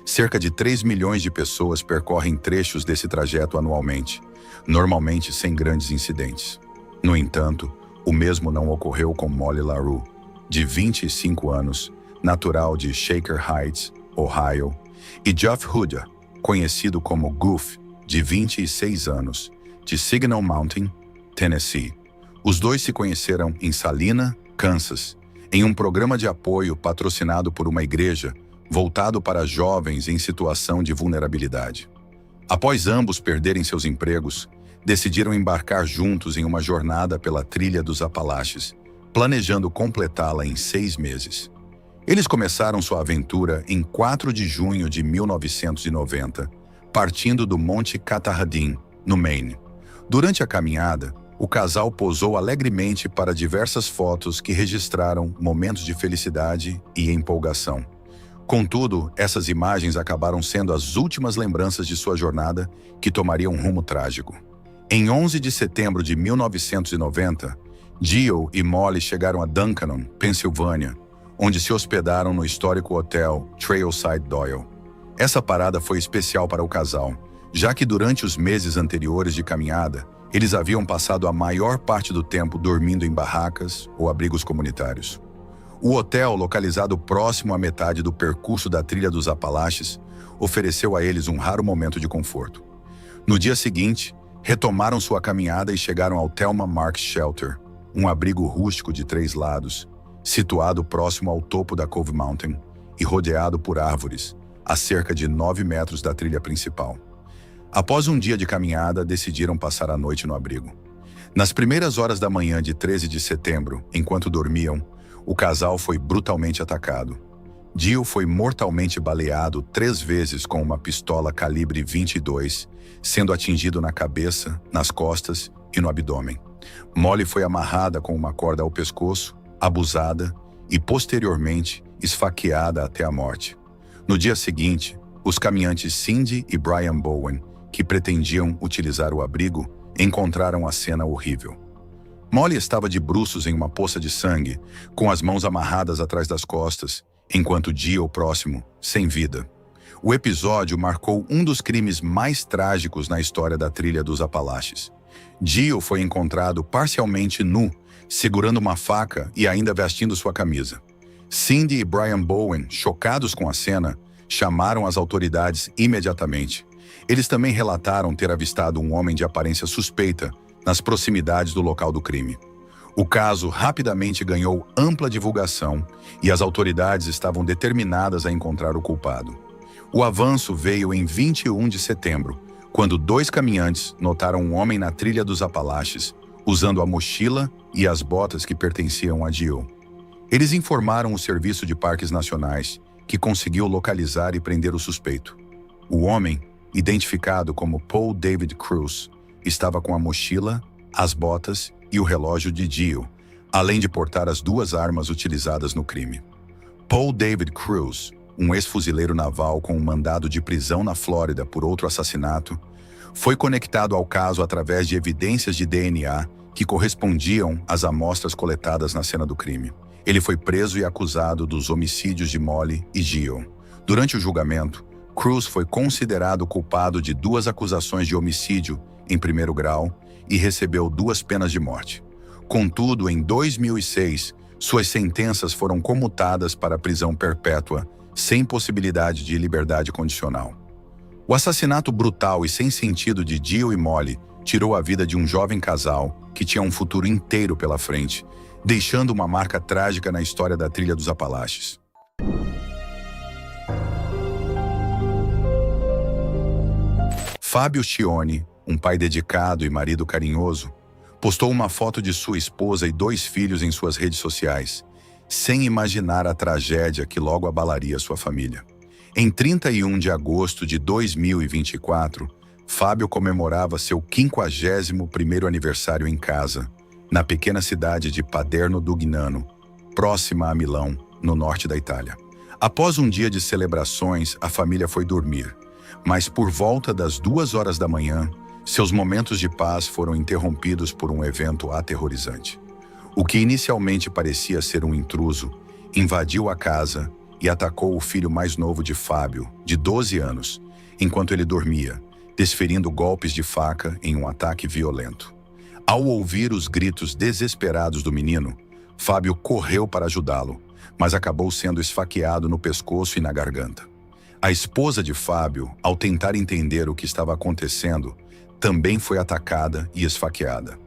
Cerca de 3 milhões de pessoas percorrem trechos desse trajeto anualmente, normalmente sem grandes incidentes. No entanto, o mesmo não ocorreu com Molly LaRue, de 25 anos, natural de Shaker Heights, Ohio, e Geoff Huda, conhecido como Goof, de 26 anos, de Signal Mountain, Tennessee. Os dois se conheceram em Salina, Kansas, em um programa de apoio patrocinado por uma igreja voltado para jovens em situação de vulnerabilidade. Após ambos perderem seus empregos, decidiram embarcar juntos em uma jornada pela Trilha dos Apalaches, planejando completá-la em 6 meses. Eles começaram sua aventura em 4 de junho de 1990, partindo do Monte Katahdin, no Maine. Durante a caminhada, o casal posou alegremente para diversas fotos que registraram momentos de felicidade e empolgação. Contudo, essas imagens acabaram sendo as últimas lembranças de sua jornada, que tomaria um rumo trágico. Em 11 de setembro de 1990, Gio e Molly chegaram a Duncannon, Pensilvânia, onde se hospedaram no histórico hotel Trailside Doyle. Essa parada foi especial para o casal, já que durante os meses anteriores de caminhada, eles haviam passado a maior parte do tempo dormindo em barracas ou abrigos comunitários. O hotel, localizado próximo à metade do percurso da Trilha dos Apalaches, ofereceu a eles um raro momento de conforto. No dia seguinte, retomaram sua caminhada e chegaram ao Thelma Marks Shelter, um abrigo rústico de 3 lados, situado próximo ao topo da Cove Mountain e rodeado por árvores, a cerca de 9 metros da trilha principal. Após um dia de caminhada, decidiram passar a noite no abrigo. Nas primeiras horas da manhã de 13 de setembro, enquanto dormiam, o casal foi brutalmente atacado. Gio foi mortalmente baleado 3 vezes com uma pistola calibre 22, sendo atingido na cabeça, nas costas e no abdômen. Molly foi amarrada com uma corda ao pescoço, abusada e, posteriormente, esfaqueada até a morte. No dia seguinte, os caminhantes Cindy e Brian Bowen, que pretendiam utilizar o abrigo, encontraram a cena horrível. Molly estava de bruços em uma poça de sangue, com as mãos amarradas atrás das costas, enquanto Gil, próximo, sem vida. O episódio marcou um dos crimes mais trágicos na história da trilha dos Apalaches. Gil foi encontrado parcialmente nu, segurando uma faca e ainda vestindo sua camisa. Cindy e Brian Bowen, chocados com a cena, chamaram as autoridades imediatamente. Eles também relataram ter avistado um homem de aparência suspeita nas proximidades do local do crime. O caso rapidamente ganhou ampla divulgação e as autoridades estavam determinadas a encontrar o culpado. O avanço veio em 21 de setembro, quando 2 caminhantes notaram um homem na trilha dos Apalaches, usando a mochila e as botas que pertenciam a Gil. Eles informaram o Serviço de Parques Nacionais, que conseguiu localizar e prender o suspeito. O homem, identificado como Paul David Cruz, estava com a mochila, as botas e o relógio de Gil, além de portar as 2 armas utilizadas no crime. Paul David Cruz, um ex-fuzileiro naval com um mandado de prisão na Flórida por outro assassinato, foi conectado ao caso através de evidências de DNA que correspondiam às amostras coletadas na cena do crime. Ele foi preso e acusado dos homicídios de Molly e Gil. Durante o julgamento, Cruz foi considerado culpado de 2 acusações de homicídio em primeiro grau e recebeu 2 penas de morte. Contudo, em 2006, suas sentenças foram comutadas para prisão perpétua, sem possibilidade de liberdade condicional. O assassinato brutal e sem sentido de Gil e Molly tirou a vida de um jovem casal que tinha um futuro inteiro pela frente, deixando uma marca trágica na história da trilha dos Apalaches. Fábio Schione, um pai dedicado e marido carinhoso, postou uma foto de sua esposa e 2 filhos em suas redes sociais, sem imaginar a tragédia que logo abalaria sua família. Em 31 de agosto de 2024, Fábio comemorava seu 51º aniversário em casa, na pequena cidade de Paderno Dugnano, próxima a Milão, no norte da Itália. Após um dia de celebrações, a família foi dormir, mas por volta das 2 horas da manhã, seus momentos de paz foram interrompidos por um evento aterrorizante. O que inicialmente parecia ser um intruso, invadiu a casa e atacou o filho mais novo de Fábio, de 12 anos, enquanto ele dormia, desferindo golpes de faca em um ataque violento. Ao ouvir os gritos desesperados do menino, Fábio correu para ajudá-lo, mas acabou sendo esfaqueado no pescoço e na garganta. A esposa de Fábio, ao tentar entender o que estava acontecendo, também foi atacada e esfaqueada.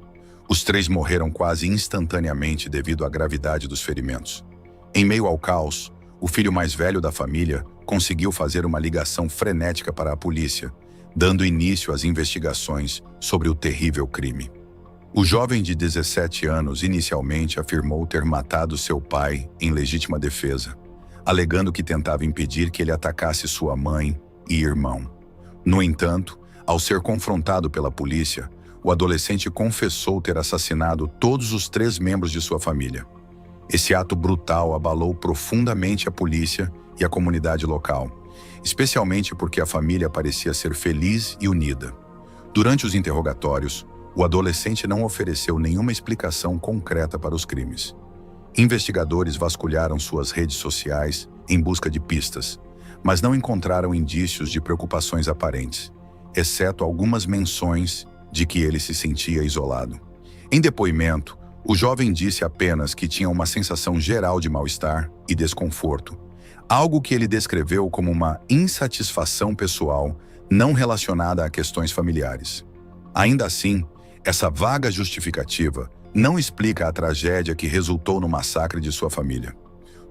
Os 3 morreram quase instantaneamente devido à gravidade dos ferimentos. Em meio ao caos, o filho mais velho da família conseguiu fazer uma ligação frenética para a polícia, dando início às investigações sobre o terrível crime. O jovem de 17 anos inicialmente afirmou ter matado seu pai em legítima defesa, alegando que tentava impedir que ele atacasse sua mãe e irmão. No entanto, ao ser confrontado pela polícia, o adolescente confessou ter assassinado todos os 3 membros de sua família. Esse ato brutal abalou profundamente a polícia e a comunidade local, especialmente porque a família parecia ser feliz e unida. Durante os interrogatórios, o adolescente não ofereceu nenhuma explicação concreta para os crimes. Investigadores vasculharam suas redes sociais em busca de pistas, mas não encontraram indícios de preocupações aparentes, exceto algumas menções de que ele se sentia isolado. Em depoimento, o jovem disse apenas que tinha uma sensação geral de mal-estar e desconforto, algo que ele descreveu como uma insatisfação pessoal não relacionada a questões familiares. Ainda assim, essa vaga justificativa não explica a tragédia que resultou no massacre de sua família.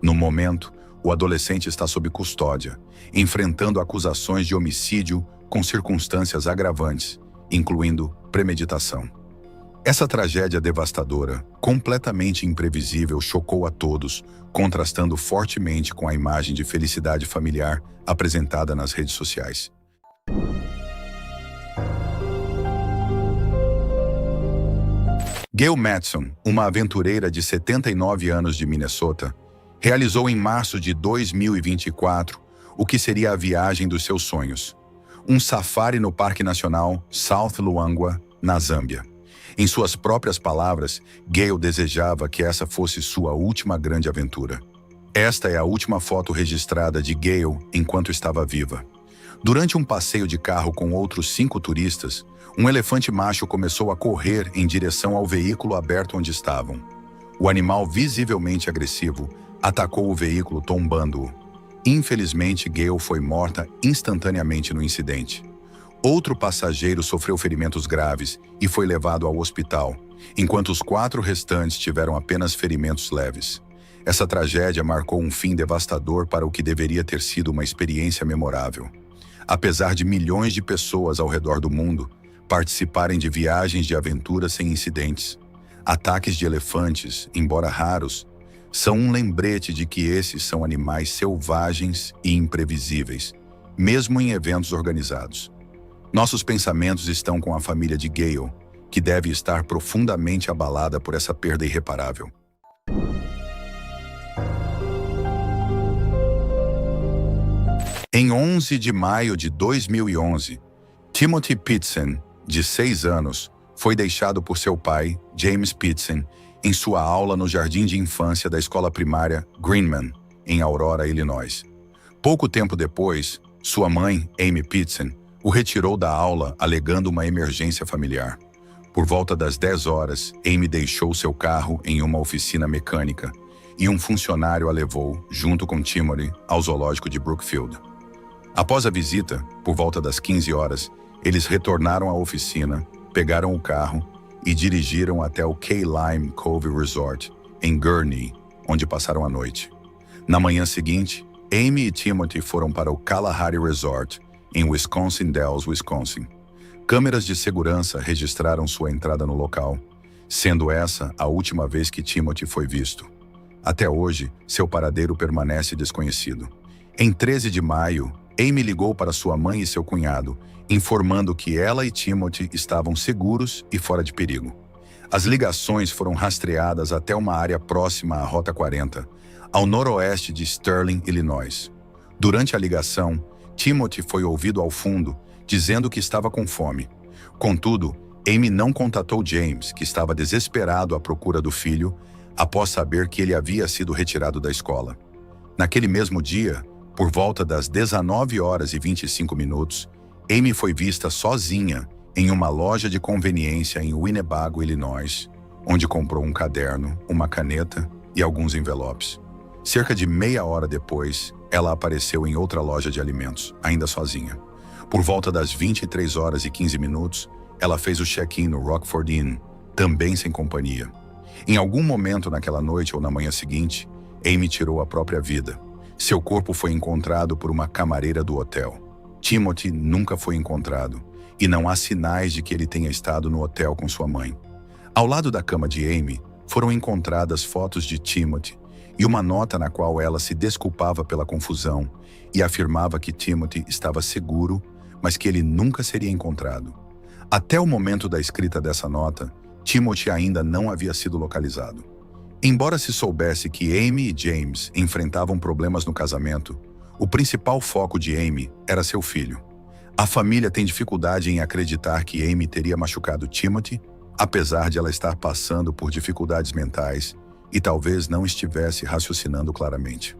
No momento, o adolescente está sob custódia, enfrentando acusações de homicídio com circunstâncias agravantes, incluindo premeditação. Essa tragédia devastadora, completamente imprevisível, chocou a todos, contrastando fortemente com a imagem de felicidade familiar apresentada nas redes sociais. Gail Madison, uma aventureira de 79 anos de Minnesota, realizou em março de 2024 o que seria a viagem dos seus sonhos: um safari no Parque Nacional South Luangwa, na Zâmbia. Em suas próprias palavras, Gale desejava que essa fosse sua última grande aventura. Esta é a última foto registrada de Gale enquanto estava viva. Durante um passeio de carro com outros 5 turistas, um elefante macho começou a correr em direção ao veículo aberto onde estavam. O animal, visivelmente agressivo, atacou o veículo tombando-o. Infelizmente, Gale foi morta instantaneamente no incidente. Outro passageiro sofreu ferimentos graves e foi levado ao hospital, enquanto os 4 restantes tiveram apenas ferimentos leves. Essa tragédia marcou um fim devastador para o que deveria ter sido uma experiência memorável. Apesar de milhões de pessoas ao redor do mundo participarem de viagens de aventura sem incidentes, ataques de elefantes, embora raros, são um lembrete de que esses são animais selvagens e imprevisíveis, mesmo em eventos organizados. Nossos pensamentos estão com a família de Gale, que deve estar profundamente abalada por essa perda irreparável. Em 11 de maio de 2011, Timothy Pitsen, de 6 anos, foi deixado por seu pai, James Pitsen, em sua aula no jardim de infância da escola primária Greenman, em Aurora, Illinois. Pouco tempo depois, sua mãe, Amy Pitsen, o retirou da aula alegando uma emergência familiar. Por volta das 10 horas, Amy deixou seu carro em uma oficina mecânica e um funcionário a levou, junto com Timothy, ao zoológico de Brookfield. Após a visita, por volta das 15 horas, eles retornaram à oficina, pegaram o carro e dirigiram até o K-Lime Cove Resort, em Gurnee, onde passaram a noite. Na manhã seguinte, Amy e Timothy foram para o Kalahari Resort, em Wisconsin Dells, Wisconsin. Câmeras de segurança registraram sua entrada no local, sendo essa a última vez que Timothy foi visto. Até hoje, seu paradeiro permanece desconhecido. Em 13 de maio, Amy ligou para sua mãe e seu cunhado, informando que ela e Timothy estavam seguros e fora de perigo. As ligações foram rastreadas até uma área próxima à Rota 40, ao noroeste de Sterling, Illinois. Durante a ligação, Timothy foi ouvido ao fundo, dizendo que estava com fome. Contudo, Amy não contatou James, que estava desesperado à procura do filho, após saber que ele havia sido retirado da escola. Naquele mesmo dia, por volta das 19h25, Amy foi vista sozinha em uma loja de conveniência em Winnebago, Illinois, onde comprou um caderno, uma caneta e alguns envelopes. Cerca de meia hora depois, ela apareceu em outra loja de alimentos, ainda sozinha. Por volta das 23h15, ela fez o check-in no Rockford Inn, também sem companhia. Em algum momento naquela noite ou na manhã seguinte, Amy tirou a própria vida. Seu corpo foi encontrado por uma camareira do hotel. Timothy nunca foi encontrado, e não há sinais de que ele tenha estado no hotel com sua mãe. Ao lado da cama de Amy, foram encontradas fotos de Timothy e uma nota na qual ela se desculpava pela confusão e afirmava que Timothy estava seguro, mas que ele nunca seria encontrado. Até o momento da escrita dessa nota, Timothy ainda não havia sido localizado. Embora se soubesse que Amy e James enfrentavam problemas no casamento, o principal foco de Amy era seu filho. A família tem dificuldade em acreditar que Amy teria machucado Timothy, apesar de ela estar passando por dificuldades mentais e talvez não estivesse raciocinando claramente.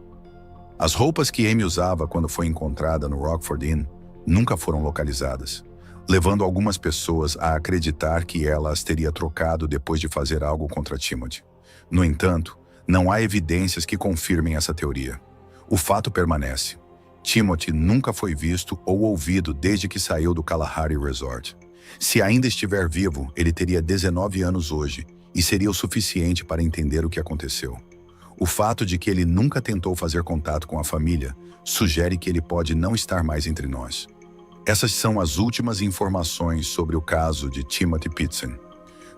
As roupas que Amy usava quando foi encontrada no Rockford Inn nunca foram localizadas, levando algumas pessoas a acreditar que ela as teria trocado depois de fazer algo contra Timothy. No entanto, não há evidências que confirmem essa teoria. O fato permanece. Timothy nunca foi visto ou ouvido desde que saiu do Kalahari Resort. Se ainda estiver vivo, ele teria 19 anos hoje e seria o suficiente para entender o que aconteceu. O fato de que ele nunca tentou fazer contato com a família sugere que ele pode não estar mais entre nós. Essas são as últimas informações sobre o caso de Timothy Pitsen,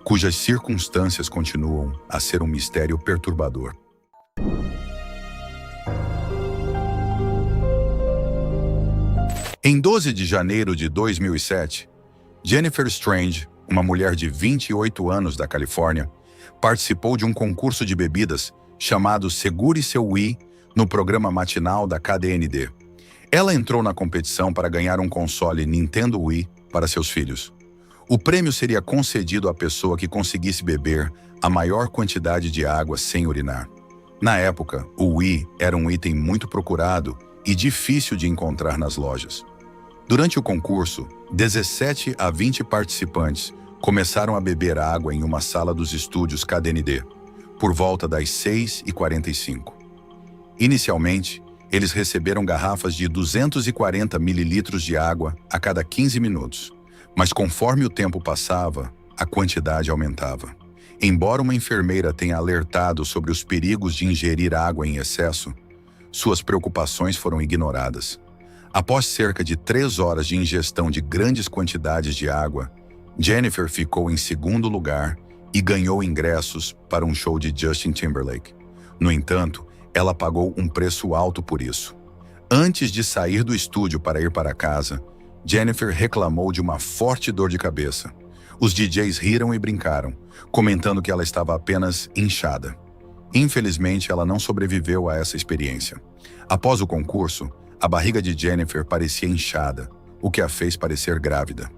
cujas circunstâncias continuam a ser um mistério perturbador. Em 12 de janeiro de 2007, Jennifer Strange, uma mulher de 28 anos da Califórnia, participou de um concurso de bebidas chamado Segure Seu Wii no programa matinal da KDND. Ela entrou na competição para ganhar um console Nintendo Wii para seus filhos. O prêmio seria concedido à pessoa que conseguisse beber a maior quantidade de água sem urinar. Na época, o whey era um item muito procurado e difícil de encontrar nas lojas. Durante o concurso, 17 a 20 participantes começaram a beber água em uma sala dos estúdios KDND, por volta das 6h45. Inicialmente, eles receberam garrafas de 240 mililitros de água a cada 15 minutos, mas conforme o tempo passava, a quantidade aumentava. Embora uma enfermeira tenha alertado sobre os perigos de ingerir água em excesso, suas preocupações foram ignoradas. Após cerca de 3 horas de ingestão de grandes quantidades de água, Jennifer ficou em segundo lugar e ganhou ingressos para um show de Justin Timberlake. No entanto, ela pagou um preço alto por isso. Antes de sair do estúdio para ir para casa, Jennifer reclamou de uma forte dor de cabeça. Os DJs riram e brincaram, comentando que ela estava apenas inchada. Infelizmente, ela não sobreviveu a essa experiência. Após o concurso, a barriga de Jennifer parecia inchada, o que a fez parecer grávida.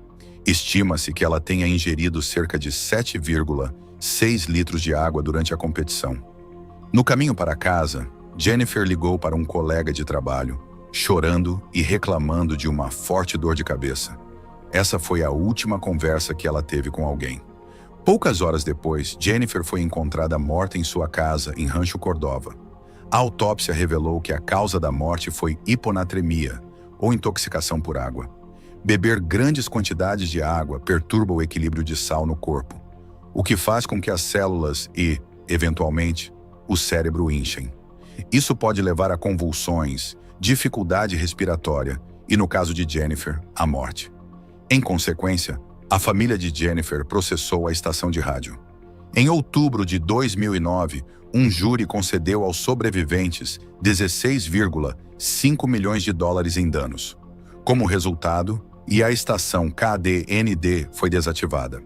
Estima-se que ela tenha ingerido cerca de 7,6 litros de água durante a competição. No caminho para casa, Jennifer ligou para um colega de trabalho, chorando e reclamando de uma forte dor de cabeça. Essa foi a última conversa que ela teve com alguém. Poucas horas depois, Jennifer foi encontrada morta em sua casa em Rancho Cordova. A autópsia revelou que a causa da morte foi hiponatremia, ou intoxicação por água. Beber grandes quantidades de água perturba o equilíbrio de sal no corpo, o que faz com que as células e, eventualmente, o cérebro inchem. Isso pode levar a convulsões, dificuldade respiratória e, no caso de Jennifer, a morte. Em consequência, a família de Jennifer processou a estação de rádio. Em outubro de 2009, um júri concedeu aos sobreviventes 16,5 milhões de dólares em danos. Como resultado, a estação KDND foi desativada.